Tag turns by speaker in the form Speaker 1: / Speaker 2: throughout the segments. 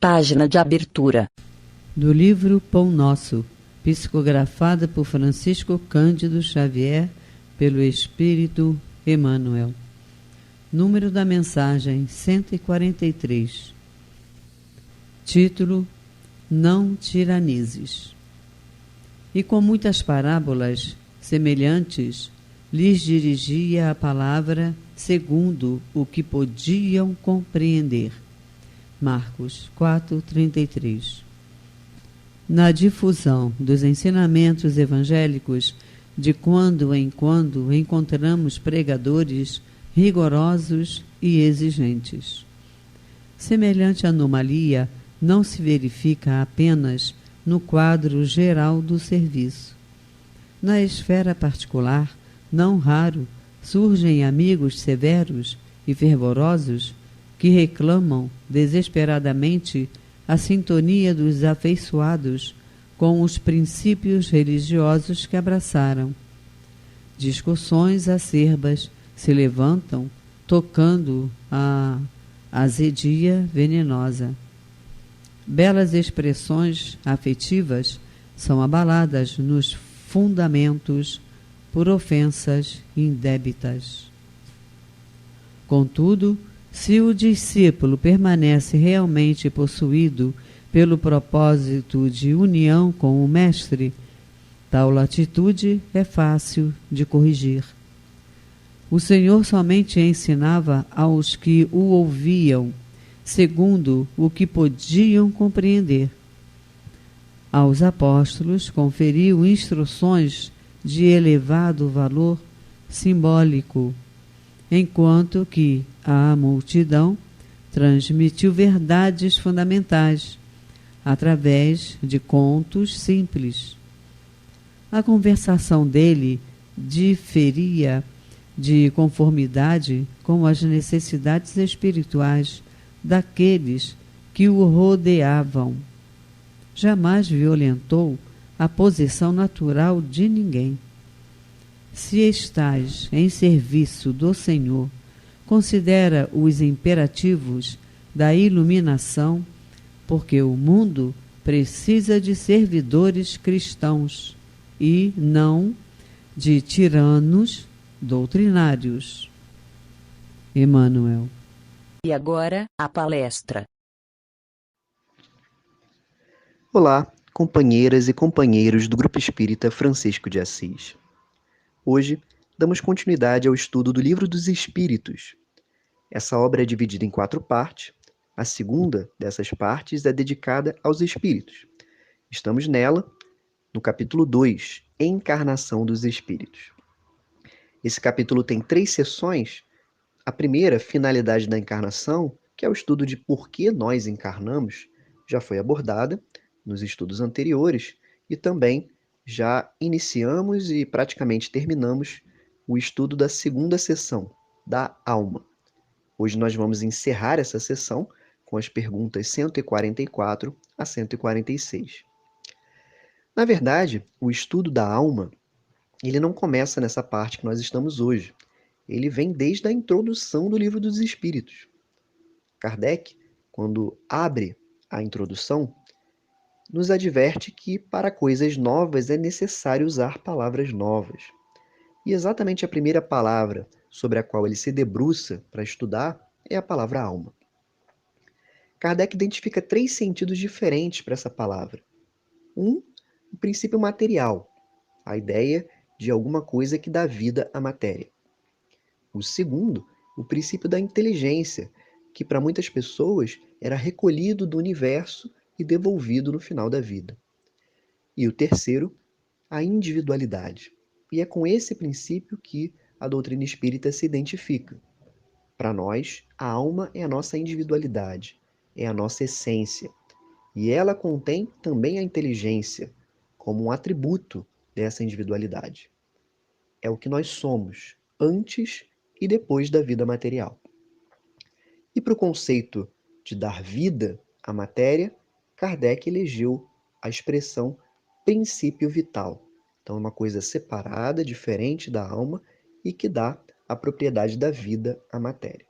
Speaker 1: Página de abertura.
Speaker 2: Do livro Pão Nosso, psicografada por Francisco Cândido Xavier, pelo Espírito Emmanuel. Número da mensagem 143. Título: Não tiranizes. E com muitas parábolas semelhantes lhes dirigia a palavra segundo o que podiam compreender. Marcos 4:33. Na difusão dos ensinamentos evangélicos, de quando em quando encontramos pregadores rigorosos e exigentes. Semelhante anomalia não se verifica apenas no quadro geral do serviço. Na esfera particular, não raro, surgem amigos severos e fervorosos que reclamam desesperadamente a sintonia dos afeiçoados com os princípios religiosos que abraçaram. Discussões acerbas se levantam, tocando a azedia venenosa. Belas expressões afetivas são abaladas nos fundamentos por ofensas indébitas. Contudo, se o discípulo permanece realmente possuído pelo propósito de união com o Mestre, tal atitude é fácil de corrigir. O Senhor somente ensinava aos que o ouviam, segundo o que podiam compreender. Aos apóstolos conferiu instruções de elevado valor simbólico, enquanto que à multidão transmitiu verdades fundamentais através de contos simples. A conversação dele diferia de conformidade com as necessidades espirituais daqueles que o rodeavam. Jamais violentou a posição natural de ninguém. Se estás em serviço do Senhor, considera os imperativos da iluminação, porque o mundo precisa de servidores cristãos e não de tiranos doutrinários. Emmanuel.
Speaker 1: E agora, a palestra.
Speaker 3: Olá, companheiras e companheiros do Grupo Espírita Francisco de Assis. Hoje, damos continuidade ao estudo do Livro dos Espíritos. Essa obra é dividida em 4 partes. A segunda dessas partes é dedicada aos Espíritos. Estamos nela, no capítulo 2, Encarnação dos Espíritos. Esse capítulo tem 3 seções. A primeira, Finalidade da Encarnação, que é o estudo de por que nós encarnamos, já foi abordada nos estudos anteriores e também já iniciamos e praticamente terminamos o estudo da segunda seção, da alma. Hoje nós vamos encerrar essa sessão com as perguntas 144 a 146. Na verdade, o estudo da alma, ele não começa nessa parte que nós estamos hoje. Ele vem desde a introdução do Livro dos Espíritos. Kardec, quando abre a introdução, nos adverte que para coisas novas é necessário usar palavras novas. E exatamente a primeira palavra sobre a qual ele se debruça para estudar é a palavra alma. Kardec identifica 3 sentidos diferentes para essa palavra. O princípio material, a ideia de alguma coisa que dá vida à matéria. O segundo, o princípio da inteligência, que para muitas pessoas era recolhido do universo e devolvido no final da vida. E o terceiro, a individualidade. E é com esse princípio que a doutrina espírita se identifica. Para nós, a alma é a nossa individualidade, é a nossa essência. E ela contém também a inteligência, como um atributo dessa individualidade. É o que nós somos, antes e depois da vida material. E para o conceito de dar vida à matéria, Kardec elegeu a expressão princípio vital. Então, é uma coisa separada, diferente da alma e que dá a propriedade da vida à matéria.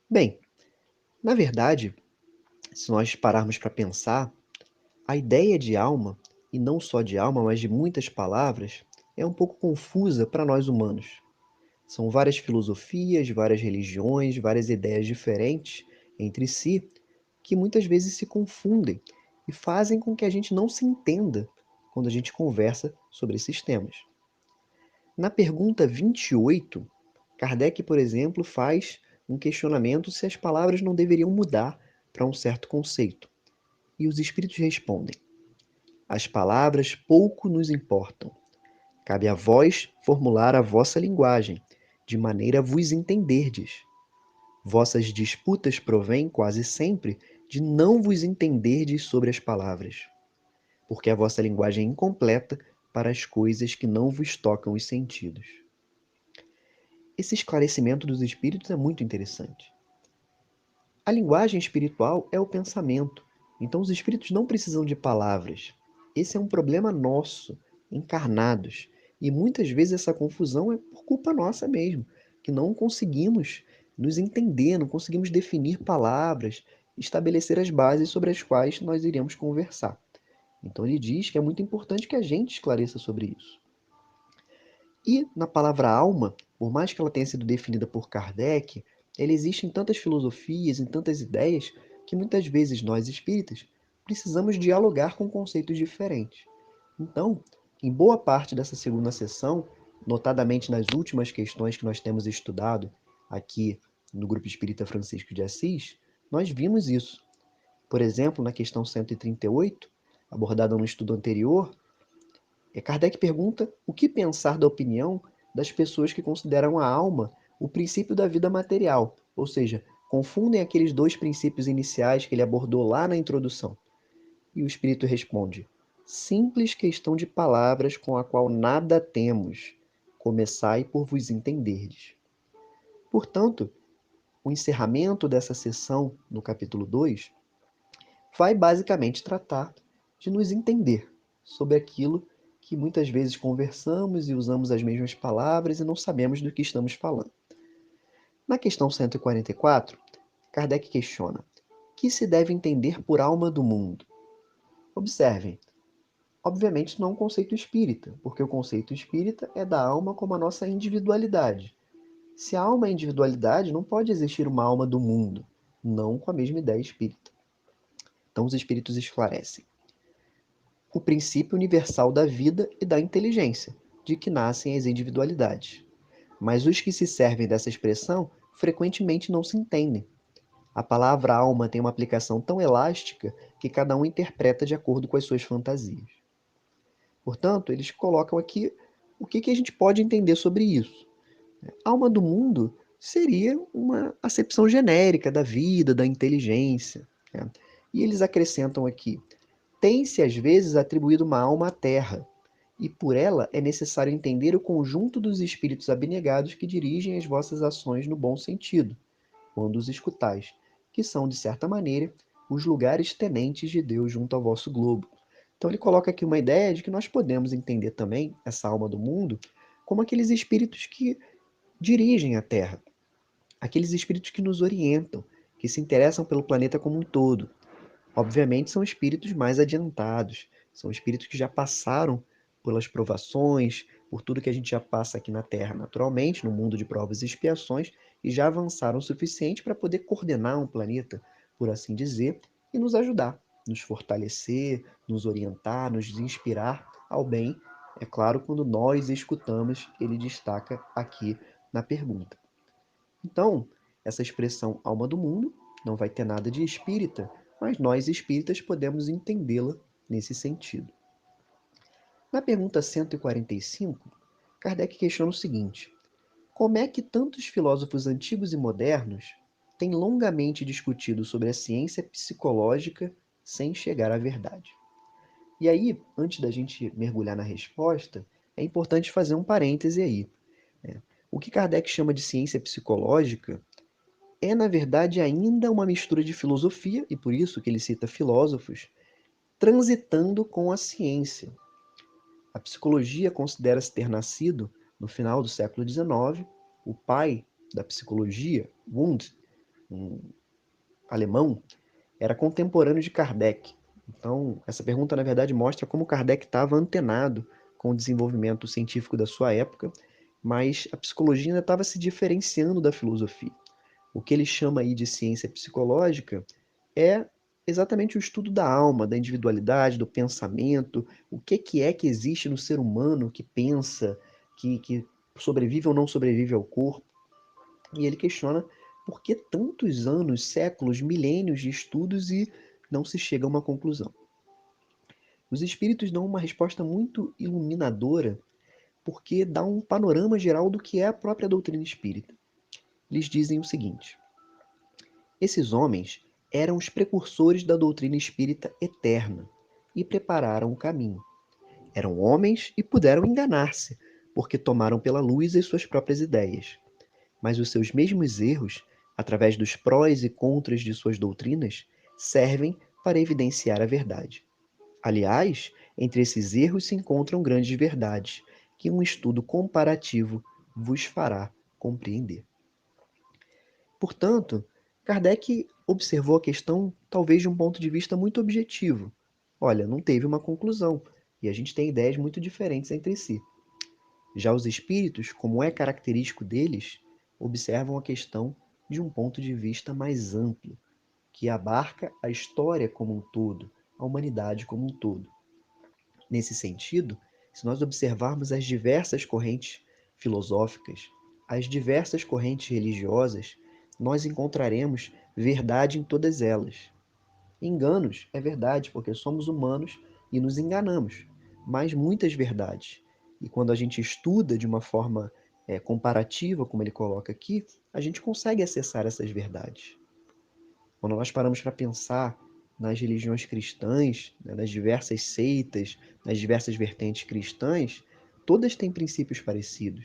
Speaker 3: Bem, na verdade, se nós pararmos para pensar, a ideia de alma, e não só de alma, mas de muitas palavras, é um pouco confusa para nós humanos. São várias filosofias, várias religiões, várias ideias diferentes entre si, que muitas vezes se confundem e fazem com que a gente não se entenda quando a gente conversa sobre esses temas. Na pergunta 28, Kardec, por exemplo, faz um questionamento se as palavras não deveriam mudar para um certo conceito. E os espíritos respondem: as palavras pouco nos importam. Cabe a vós formular a vossa linguagem, de maneira a vos entenderdes. Vossas disputas provêm quase sempre de não vos entenderdes sobre as palavras, porque a vossa linguagem é incompleta para as coisas que não vos tocam os sentidos. Esse esclarecimento dos espíritos é muito interessante. A linguagem espiritual é o pensamento, então os espíritos não precisam de palavras. Esse é um problema nosso, encarnados, e muitas vezes essa confusão é por culpa nossa mesmo, que não conseguimos nos entender, não conseguimos definir palavras, estabelecer as bases sobre as quais nós iremos conversar. Então ele diz que é muito importante que a gente esclareça sobre isso. E na palavra alma, por mais que ela tenha sido definida por Kardec, ela existe em tantas filosofias, em tantas ideias, que muitas vezes nós espíritas precisamos dialogar com conceitos diferentes. Então, em boa parte dessa segunda sessão, notadamente nas últimas questões que nós temos estudado aqui no Grupo Espírita Francisco de Assis, nós vimos isso. Por exemplo, na questão 138, abordada no estudo anterior, Kardec pergunta o que pensar da opinião das pessoas que consideram a alma o princípio da vida material, ou seja, confundem aqueles dois princípios iniciais que ele abordou lá na introdução. E o Espírito responde: simples questão de palavras com a qual nada temos, começai por vos entenderdes. Portanto, o encerramento dessa sessão, no capítulo 2, vai basicamente tratar de nos entender sobre aquilo que muitas vezes conversamos e usamos as mesmas palavras e não sabemos do que estamos falando. Na questão 144, Kardec questiona: que se deve entender por alma do mundo? Observem, obviamente não é um conceito espírita, porque o conceito espírita é da alma como a nossa individualidade. Se a alma é individualidade, não pode existir uma alma do mundo, não com a mesma ideia espírita. Então os espíritos esclarecem: o princípio universal da vida e da inteligência, de que nascem as individualidades. Mas os que se servem dessa expressão frequentemente não se entendem. A palavra alma tem uma aplicação tão elástica que cada um interpreta de acordo com as suas fantasias. Portanto, eles colocam aqui o que a gente pode entender sobre isso. Alma do mundo seria uma acepção genérica da vida, da inteligência. Né? E eles acrescentam aqui: tem-se às vezes atribuído uma alma à terra, e por ela é necessário entender o conjunto dos espíritos abnegados que dirigem as vossas ações no bom sentido, quando os escutais, que são, de certa maneira, os lugares tenentes de Deus junto ao vosso globo. Então ele coloca aqui uma ideia de que nós podemos entender também essa alma do mundo como aqueles espíritos que dirigem a Terra, aqueles espíritos que nos orientam, que se interessam pelo planeta como um todo. Obviamente são espíritos mais adiantados, são espíritos que já passaram pelas provações, por tudo que a gente já passa aqui na Terra naturalmente, no mundo de provas e expiações, e já avançaram o suficiente para poder coordenar um planeta, por assim dizer, e nos ajudar, nos fortalecer, nos orientar, nos inspirar ao bem. É claro, quando nós escutamos, ele destaca aqui na pergunta. Então, essa expressão alma do mundo não vai ter nada de espírita, mas nós espíritas podemos entendê-la nesse sentido. Na pergunta 145, Kardec questiona o seguinte: como é que tantos filósofos antigos e modernos têm longamente discutido sobre a ciência psicológica sem chegar à verdade? E aí, antes da gente mergulhar na resposta, é importante fazer um parêntese aí. Né? O que Kardec chama de ciência psicológica é, na verdade, ainda uma mistura de filosofia, e por isso que ele cita filósofos, transitando com a ciência. A psicologia considera-se ter nascido no final do século XIX. O pai da psicologia, Wundt, um alemão, era contemporâneo de Kardec. Então, essa pergunta, na verdade, mostra como Kardec estava antenado com o desenvolvimento científico da sua época, mas a psicologia ainda estava se diferenciando da filosofia. O que ele chama aí de ciência psicológica é exatamente o estudo da alma, da individualidade, do pensamento, o que é que existe no ser humano que pensa, que sobrevive ou não sobrevive ao corpo. E ele questiona por que tantos anos, séculos, milênios de estudos e não se chega a uma conclusão. Os espíritos dão uma resposta muito iluminadora, porque dá um panorama geral do que é a própria doutrina espírita. Eles dizem o seguinte: esses homens eram os precursores da doutrina espírita eterna e prepararam o caminho. Eram homens e puderam enganar-se, porque tomaram pela luz as suas próprias ideias. Mas os seus mesmos erros, através dos prós e contras de suas doutrinas, servem para evidenciar a verdade. Aliás, entre esses erros se encontram grandes verdades, que um estudo comparativo vos fará compreender. Portanto, Kardec observou a questão talvez de um ponto de vista muito objetivo. Olha, não teve uma conclusão, e a gente tem ideias muito diferentes entre si. Já os espíritos, como é característico deles, observam a questão de um ponto de vista mais amplo, que abarca a história como um todo, a humanidade como um todo. Nesse sentido, se nós observarmos as diversas correntes filosóficas, as diversas correntes religiosas, nós encontraremos verdade em todas elas. Enganos é verdade, porque somos humanos e nos enganamos, mas muitas verdades. E quando a gente estuda de uma forma comparativa, como ele coloca aqui, a gente consegue acessar essas verdades. Quando nós paramos para pensar nas religiões cristãs, né, nas diversas seitas, nas diversas vertentes cristãs, todas têm princípios parecidos.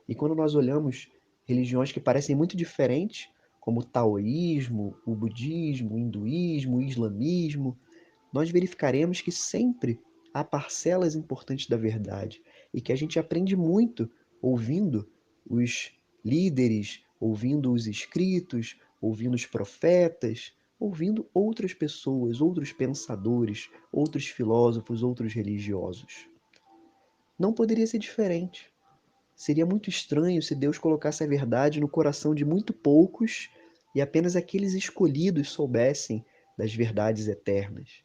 Speaker 3: E quando nós olhamos religiões que parecem muito diferentes, como o taoísmo, o budismo, o hinduísmo, o islamismo, nós verificaremos que sempre há parcelas importantes da verdade e que a gente aprende muito ouvindo os líderes, ouvindo os escritos, ouvindo os profetas, ouvindo outras pessoas, outros pensadores, outros filósofos, outros religiosos. Não poderia ser diferente. Seria muito estranho se Deus colocasse a verdade no coração de muito poucos e apenas aqueles escolhidos soubessem das verdades eternas.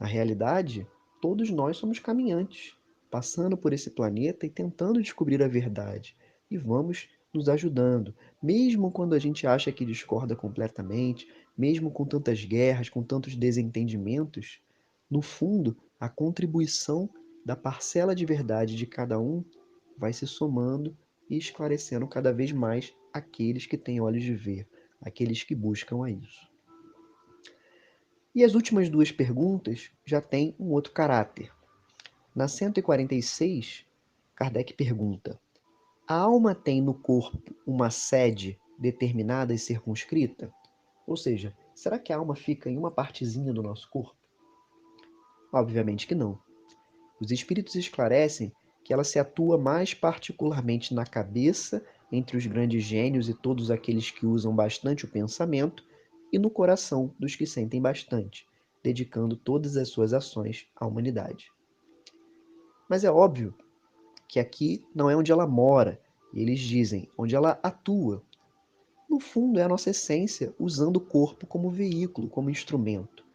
Speaker 3: Na realidade, todos nós somos caminhantes, passando por esse planeta e tentando descobrir a verdade. E vamos nos ajudando, mesmo quando a gente acha que discorda completamente, mesmo com tantas guerras, com tantos desentendimentos, no fundo, a contribuição da parcela de verdade de cada um vai se somando e esclarecendo cada vez mais aqueles que têm olhos de ver, aqueles que buscam a isso. E as últimas duas perguntas já têm um outro caráter. Na 146, Kardec pergunta: a alma tem no corpo uma sede determinada e circunscrita? Ou seja, será que a alma fica em uma partezinha do nosso corpo? Obviamente que não. Os espíritos esclarecem que ela se atua mais particularmente na cabeça, entre os grandes gênios e todos aqueles que usam bastante o pensamento, e no coração dos que sentem bastante, dedicando todas as suas ações à humanidade. Mas é óbvio que aqui não é onde ela mora, e eles dizem onde ela atua. No fundo, é a nossa essência, usando o corpo como veículo, como instrumento.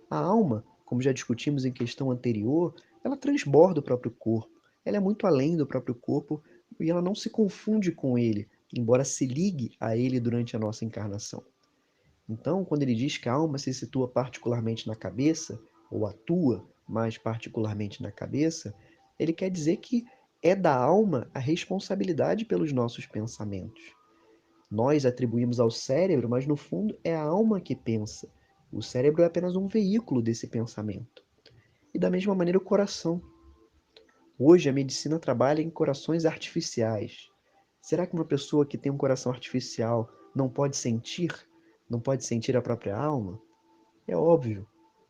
Speaker 3: A alma, como já discutimos em questão anterior, ela transborda o próprio corpo. Ela é muito além do próprio corpo e ela não se confunde com ele, embora se ligue a ele durante a nossa encarnação. Então, quando ele diz que a alma se situa particularmente na cabeça, ou atua mais particularmente na cabeça, ele quer dizer que é da alma a responsabilidade pelos nossos pensamentos. Nós atribuímos ao cérebro, mas no fundo é a alma que pensa. O cérebro é apenas um veículo desse pensamento. E da mesma maneira o coração. Hoje a medicina trabalha em corações artificiais. Será que uma pessoa que tem um coração artificial não pode sentir? Não pode sentir a própria alma? É óbvio,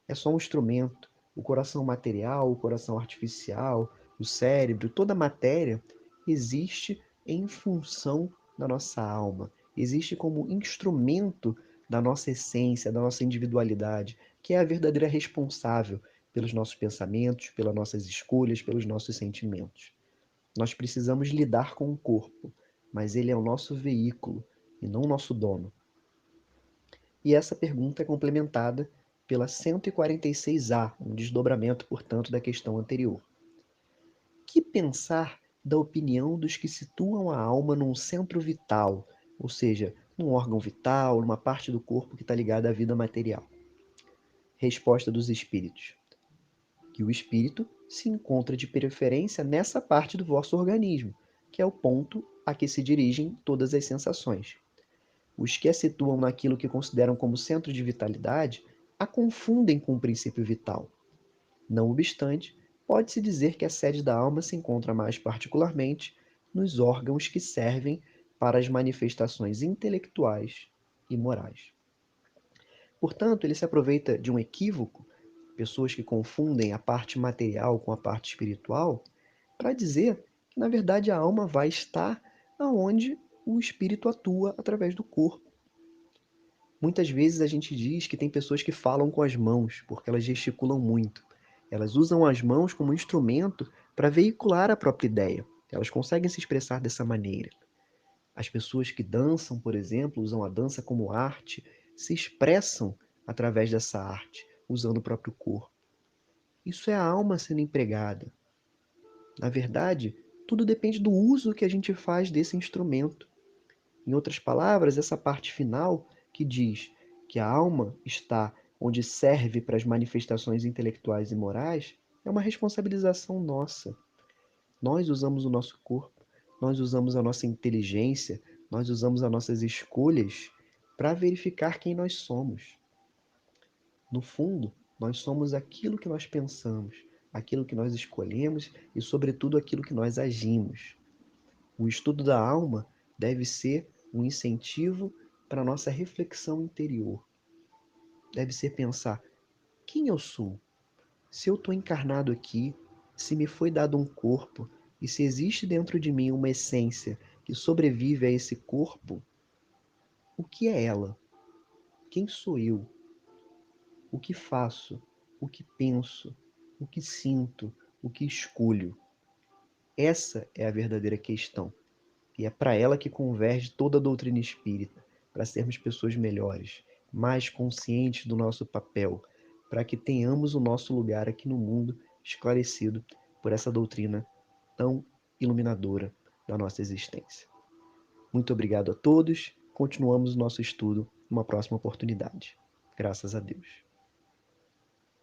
Speaker 3: é só um instrumento. O coração material, o coração artificial, o cérebro, toda a matéria existe em função da nossa alma. Existe como instrumento da nossa essência, da nossa individualidade, que é a verdadeira responsável pelos nossos pensamentos, pelas nossas escolhas, pelos nossos sentimentos. Nós precisamos lidar com o corpo, mas ele é o nosso veículo e não o nosso dono. E essa pergunta é complementada pela 146A, um desdobramento, portanto, da questão anterior. Que pensar da opinião dos que situam a alma num centro vital, ou seja, num órgão vital, numa parte do corpo que está ligada à vida material? Resposta dos espíritos: que o espírito se encontra de preferência nessa parte do vosso organismo, que é o ponto a que se dirigem todas as sensações. Os que a situam naquilo que consideram como centro de vitalidade a confundem com o princípio vital. Não obstante, pode-se dizer que a sede da alma se encontra mais particularmente nos órgãos que servem para as manifestações intelectuais e morais. Portanto, ele se aproveita de um equívoco, pessoas que confundem a parte material com a parte espiritual, para dizer que, na verdade, a alma vai estar aonde o espírito atua através do corpo. Muitas vezes a gente diz que tem pessoas que falam com as mãos, porque elas gesticulam muito. Elas usam as mãos como instrumento para veicular a própria ideia. Elas conseguem se expressar dessa maneira. As pessoas que dançam, por exemplo, usam a dança como arte, se expressam através dessa arte, usando o próprio corpo. Isso é a alma sendo empregada. Na verdade, tudo depende do uso que a gente faz desse instrumento. Em outras palavras, essa parte final que diz que a alma está onde serve para as manifestações intelectuais e morais é uma responsabilização nossa. Nós usamos o nosso corpo, nós usamos a nossa inteligência, nós usamos as nossas escolhas para verificar quem nós somos. No fundo, nós somos aquilo que nós pensamos, aquilo que nós escolhemos e, sobretudo, aquilo que nós agimos. O estudo da alma deve ser um incentivo para a nossa reflexão interior. Deve ser pensar: quem eu sou? Se eu estou encarnado aqui, se me foi dado um corpo e se existe dentro de mim uma essência que sobrevive a esse corpo, o que é ela? Quem sou eu? O que faço? O que penso? O que sinto? O que escolho? Essa é a verdadeira questão. E é para ela que converge toda a doutrina espírita, para sermos pessoas melhores, mais conscientes do nosso papel, para que tenhamos o nosso lugar aqui no mundo esclarecido por essa doutrina tão iluminadora da nossa existência. Muito obrigado a todos. Continuamos o nosso estudo numa próxima oportunidade. Graças a Deus.